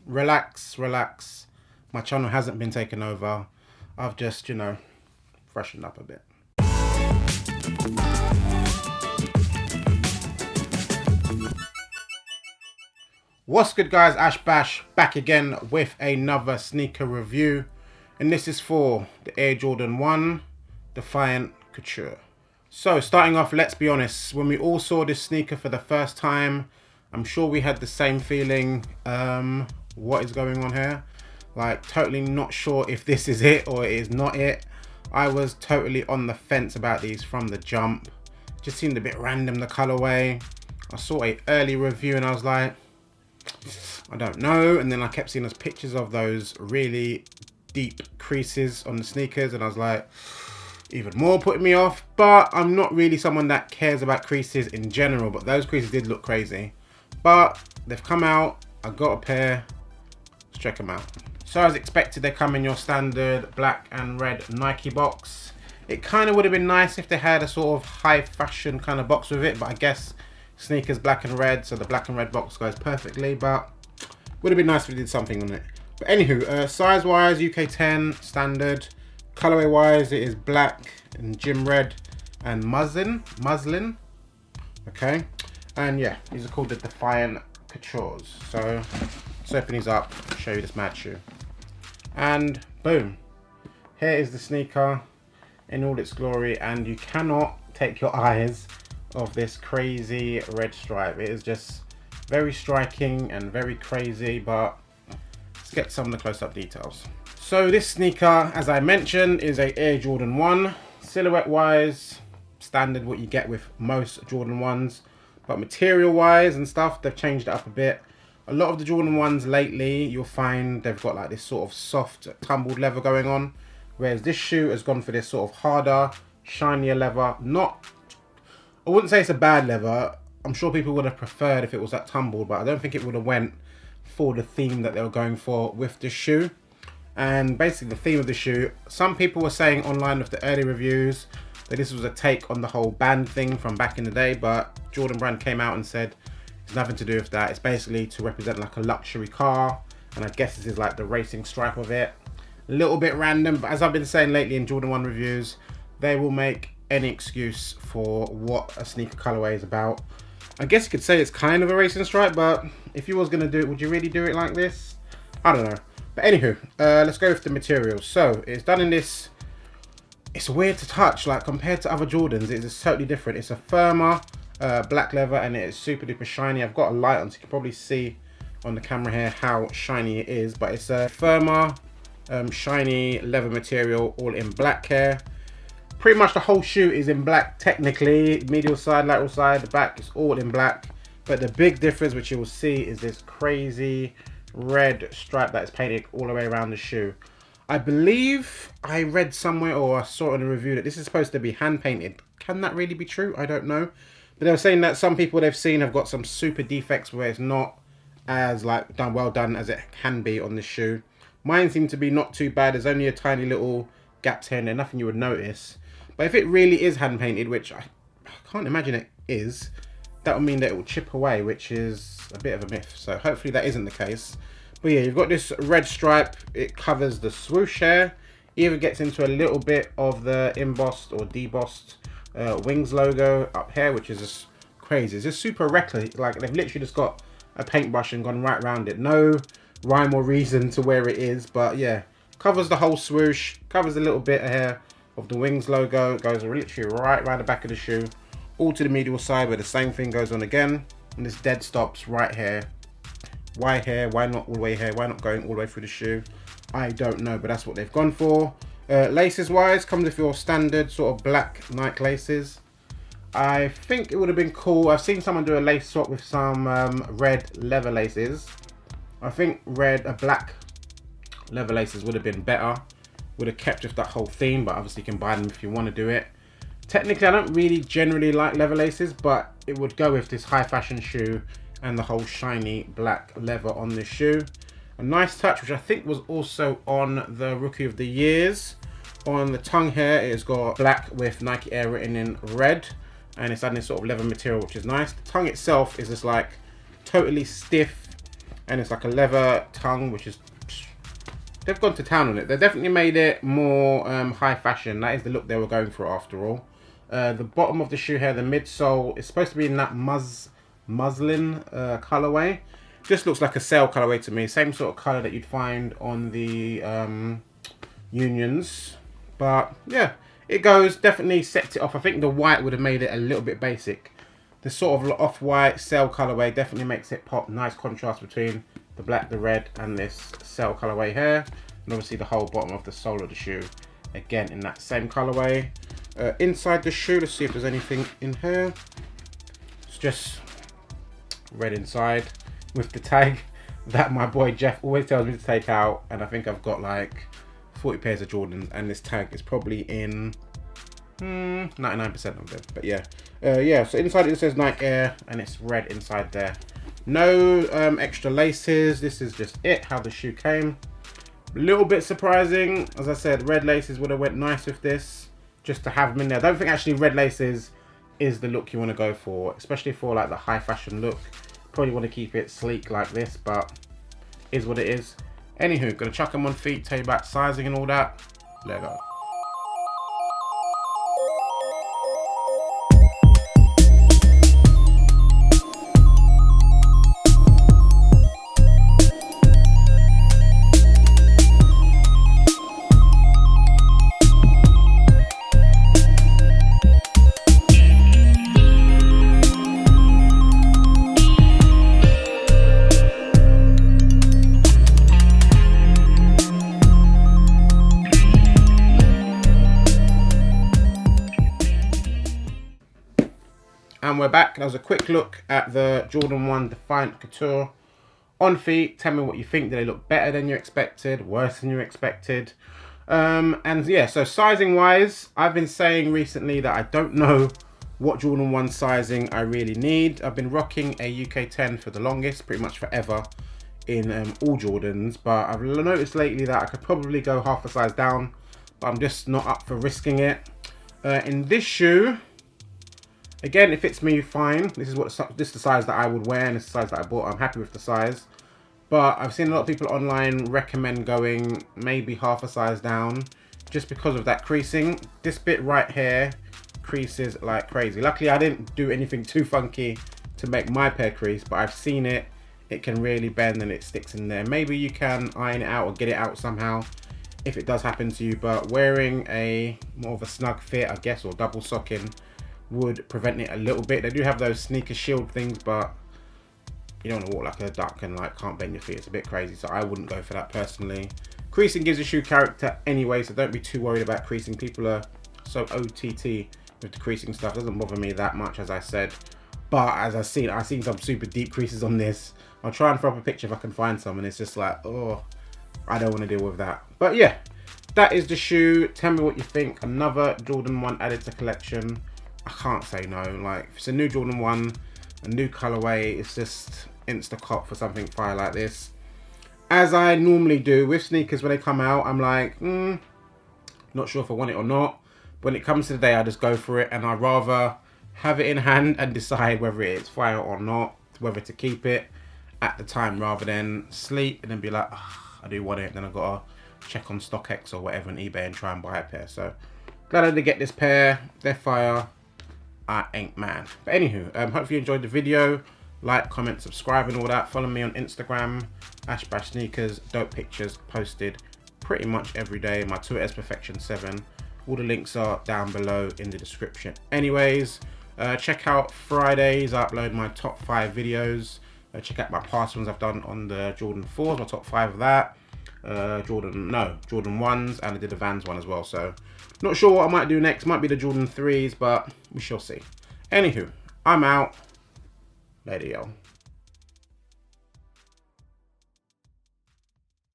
Relax, relax. My channel hasn't been taken over. I've just, you know, freshened up a bit. What's good, guys? Ash Bash back again with another sneaker review, and this is for the Air Jordan 1 Defiant Couture. So starting off, let's be honest, when we all saw this sneaker for the first time, I'm sure we had the same feeling. What is going on here? Like, totally not sure if this is it or it is not it. I was totally on the fence about these from the jump. Just seemed a bit random, the colorway. I saw an early review and I was like, I don't know. And then I kept seeing those pictures of those really deep creases on the sneakers and I was like, even more putting me off. But I'm not really someone that cares about creases in general, but those creases did look crazy. But they've come out, I got a pair. Let's check them out. So as expected, they come in your standard black and red Nike box. It kind of would have been nice if they had a sort of high fashion kind of box with it, but I guess sneakers black and red, so the black and red box goes perfectly, but would have been nice if they did something on it. But anywho, size wise, UK 10 standard. Colorway wise, it is black and gym red and muslin. Okay, and yeah, these are called the Defiant Coutures. So let's open these up, show you this mad shoe. And boom, here is the sneaker in all its glory, and you cannot take your eyes off this crazy red stripe. It is just very striking and very crazy, but let's get some of the close-up details. So this sneaker, as I mentioned, is a Air Jordan 1. Silhouette wise, standard what you get with most Jordan 1s, but material wise and stuff, they've changed it up a bit. A lot of the Jordan 1s lately, you'll find they've got like this sort of soft tumbled leather going on, whereas this shoe has gone for this sort of harder, shinier leather. Not, I wouldn't say it's a bad leather. I'm sure people would have preferred if it was that tumbled, but I don't think it would have went for the theme that they were going for with this shoe. And basically the theme of the shoe, some people were saying online with the early reviews that this was a take on the whole band thing from back in the day, but Jordan Brand came out and said it's nothing to do with that. It's basically to represent like a luxury car, and I guess this is like the racing stripe of it. A little bit random, but as I've been saying lately in Jordan 1 reviews, they will make any excuse for what a sneaker colorway is about. I guess you could say it's kind of a racing stripe, but if you was going to do it, would you really do it like this? I don't know. But anywho, let's go with the material. So it's done in this, it's weird to touch, like compared to other Jordans, it's totally different. It's a firmer black leather and it is super duper shiny. I've got a light on so you can probably see on the camera here how shiny it is, but it's a firmer, shiny leather material, all in black here. Pretty much the whole shoe is in black technically, medial side, lateral side, the back is all in black. But the big difference, which you will see, is this crazy red stripe that is painted all the way around the shoe. I believe I read somewhere or I saw it in a review that this is supposed to be hand painted. Can that really be true? I don't know. But they were saying that some people they've seen have got some super defects where it's not as like well done as it can be on the shoe. Mine seemed to be not too bad. There's only a tiny little gaps here and there, nothing you would notice. But if it really is hand painted, which I can't imagine it is, that would mean that it will chip away, which is a bit of a myth. So hopefully that isn't the case. But yeah, you've got this red stripe. It covers the swoosh here. Even gets into a little bit of the embossed or debossed wings logo up here, which is just crazy. It's just super reckless. Like they've literally just got a paintbrush and gone right around it. No rhyme or reason to where it is, but yeah, covers the whole swoosh, covers a little bit here of the wings logo, goes literally right around the back of the shoe, all to the medial side where the same thing goes on again, and this dead stops right here. Why here? Why not all the way here? Why not going all the way through the shoe? I don't know, but that's what they've gone for. Laces wise, comes with your standard sort of black Nike laces. I think it would have been cool. I've seen someone do a lace swap with some red leather laces. I think black leather laces would have been better. Would have kept with that whole theme, but obviously you can buy them if you want to do it. Technically, I don't really generally like leather laces, but it would go with this high fashion shoe and the whole shiny black leather on this shoe. A nice touch, which I think was also on the Rookie of the Years. On the tongue here, it's got black with Nike Air written in red, and it's had this sort of leather material, which is nice. The tongue itself is just like totally stiff and it's like a leather tongue, which is, they've gone to town on it. They definitely made it more high fashion. That is the look they were going for after all. The bottom of the shoe here, the midsole, is supposed to be in that muslin colorway. Just looks like a sail colorway to me. Same sort of color that you'd find on the Unions. But yeah, it goes, definitely sets it off. I think the white would have made it a little bit basic. The sort of off-white sail colorway definitely makes it pop. Nice contrast between the black, the red, and this sail colorway here. And obviously the whole bottom of the sole of the shoe, again in that same colorway. Inside the shoe, let's see if there's anything in here. It's just red inside with the tag that my boy Jeff always tells me to take out. And I think I've got like 40 pairs of Jordans, and this tag is probably in 99% of them. But yeah, yeah, so inside it says Night Air, and it's red inside there. No extra laces. This is just it, how the shoe came. A little bit surprising. As I said, red laces would have went nice with this, just to have them in there. I don't think actually red laces is the look you want to go for, especially for like the high fashion look. Probably want to keep it sleek like this, but is what it is. Anywho, gonna chuck them on feet, tell you about sizing and all that. Let go. And we're back. That was a quick look at the Jordan 1 Defiant Couture on feet. Tell me what you think. Do they look better than you expected? Worse than you expected? And yeah, so sizing wise, I've been saying recently that I don't know what Jordan 1 sizing I really need. I've been rocking a UK 10 for the longest, pretty much forever, in all Jordans. But I've noticed lately that I could probably go half a size down, but I'm just not up for risking it. In this shoe, again, it fits me fine. This is the size that I would wear, and this is the size that I bought. I'm happy with the size. But I've seen a lot of people online recommend going maybe half a size down, just because of that creasing. This bit right here creases like crazy. Luckily, I didn't do anything too funky to make my pair crease, but I've seen it. It can really bend and it sticks in there. Maybe you can iron it out or get it out somehow if it does happen to you. But wearing a more of a snug fit, I guess, or double socking would prevent it a little bit. They do have those sneaker shield things, but you don't want to walk like a duck and like can't bend your feet. It's a bit crazy, so I wouldn't go for that personally. Creasing gives a shoe character anyway, so don't be too worried about creasing. People are so OTT with the creasing stuff. It doesn't bother me that much, as I said. But as I've seen some super deep creases on this. I'll try and throw up a picture if I can find some, and it's just like, oh, I don't want to deal with that. But yeah, that is the shoe. Tell me what you think. Another Jordan 1 added to collection. I can't say no. Like, if it's a new Jordan 1, a new colorway, it's just insta cop for something fire like this. As I normally do with sneakers when they come out, I'm like, not sure if I want it or not. But when it comes to the day, I just go for it, and I'd rather have it in hand and decide whether it's fire or not, whether to keep it at the time, rather than sleep and then be like, oh, I do want it, then I've got to check on StockX or whatever on eBay and try and buy a pair. So glad I did get this pair. They're fire. I ain't man. But anywho, hopefully you enjoyed the video. Like, comment, subscribe and all that. Follow me on Instagram, @sneakers. Dope pictures posted pretty much every day. My Twitter is perfection7. All the links are down below in the description. Anyways, check out Fridays. I upload my top 5 videos. Check out my past ones I've done on the Jordan 4s, my top 5 of that. Jordan 1s, and I did the Vans one as well. So not sure what I might do next. Might be the Jordan 3s, but we shall see. Anywho, I'm out. Later, y'all.